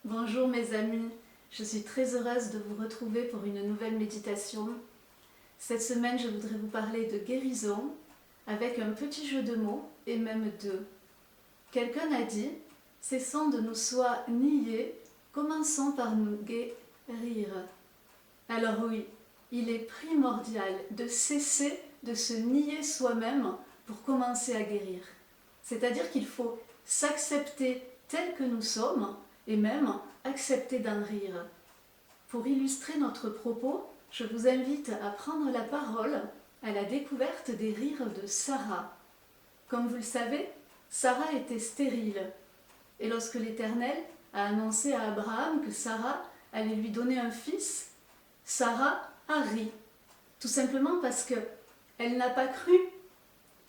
Bonjour mes amis, je suis très heureuse de vous retrouver pour une nouvelle méditation. Cette semaine, je voudrais vous parler de guérison avec un petit jeu de mots et même deux. Quelqu'un a dit « Cessons de nous soi nier, commençons par nous guérir ». Alors oui, il est primordial de cesser de se nier soi-même pour commencer à guérir. C'est-à-dire qu'il faut s'accepter tel que nous sommes et même accepter d'en rire. Pour illustrer notre propos, je vous invite à prendre la parole à la découverte des rires de Sarah. Comme vous le savez, Sarah était stérile. Et lorsque l'Éternel a annoncé à Abraham que Sarah allait lui donner un fils, Sarah a ri. Tout simplement parce qu'elle n'a pas cru.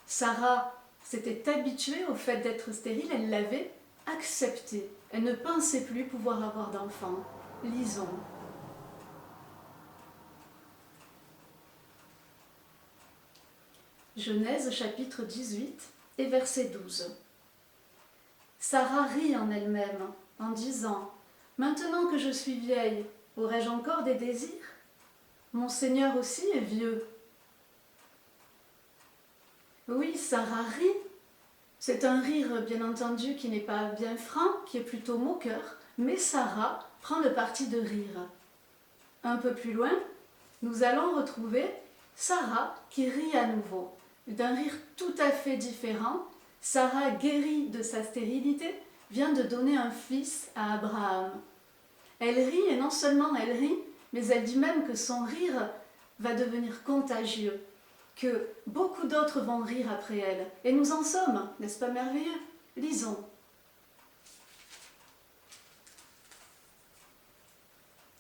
Sarah s'était habituée au fait d'être stérile, elle l'avait accepté. Elle ne pensait plus pouvoir avoir d'enfant. Lisons. Genèse chapitre 18 et verset 12. Sarah rit en elle-même en disant « Maintenant que je suis vieille, aurais-je encore des désirs? Mon Seigneur aussi est vieux. » Oui, Sarah rit. C'est un rire, bien entendu, qui n'est pas bien franc, qui est plutôt moqueur, mais Sarah prend le parti de rire. Un peu plus loin, nous allons retrouver Sarah qui rit à nouveau. D'un rire tout à fait différent, Sarah, guérie de sa stérilité, vient de donner un fils à Abraham. Elle rit, et non seulement elle rit, mais elle dit même que son rire va devenir contagieux, que beaucoup d'autres vont rire après elle. Et nous en sommes, n'est-ce pas merveilleux? Lisons.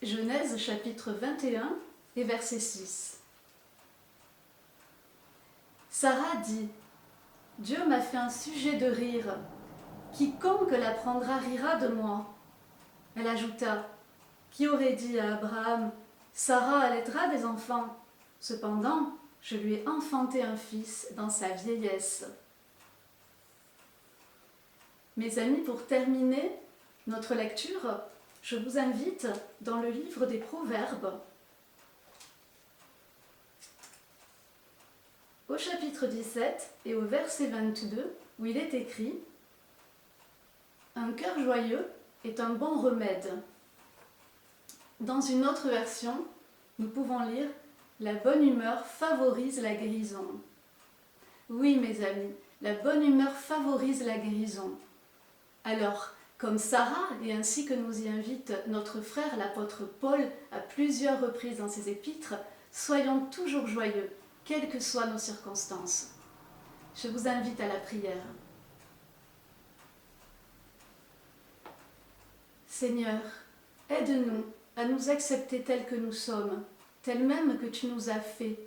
Genèse chapitre 21 et verset 6. Sarah dit « Dieu m'a fait un sujet de rire. Quiconque l'apprendra rira de moi. » Elle ajouta « Qui aurait dit à Abraham « Sarah allaitera des enfants. Cependant, je lui ai enfanté un fils dans sa vieillesse. » Mes amis, pour terminer notre lecture, je vous invite dans le livre des Proverbes, au chapitre 17 et au verset 22, où il est écrit « Un cœur joyeux est un bon remède. » Dans une autre version, nous pouvons lire « La bonne humeur favorise la guérison. » Oui, mes amis, la bonne humeur favorise la guérison. Alors, comme Sarah, et ainsi que nous y invite notre frère l'apôtre Paul à plusieurs reprises dans ses épîtres, soyons toujours joyeux, quelles que soient nos circonstances. Je vous invite à la prière. Seigneur, aide-nous à nous accepter tels que nous sommes, tels même que tu nous as fait.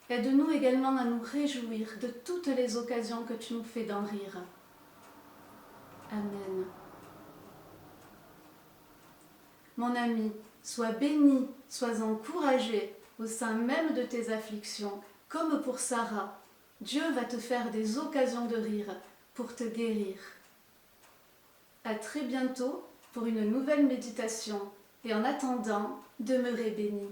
Aide-nous également à nous réjouir de toutes les occasions que tu nous fais d'en rire. Amen. Mon ami, sois béni, sois encouragé au sein même de tes afflictions, comme pour Sarah. Dieu va te faire des occasions de rire pour te guérir. À très bientôt pour une nouvelle méditation et en attendant, demeurez bénis.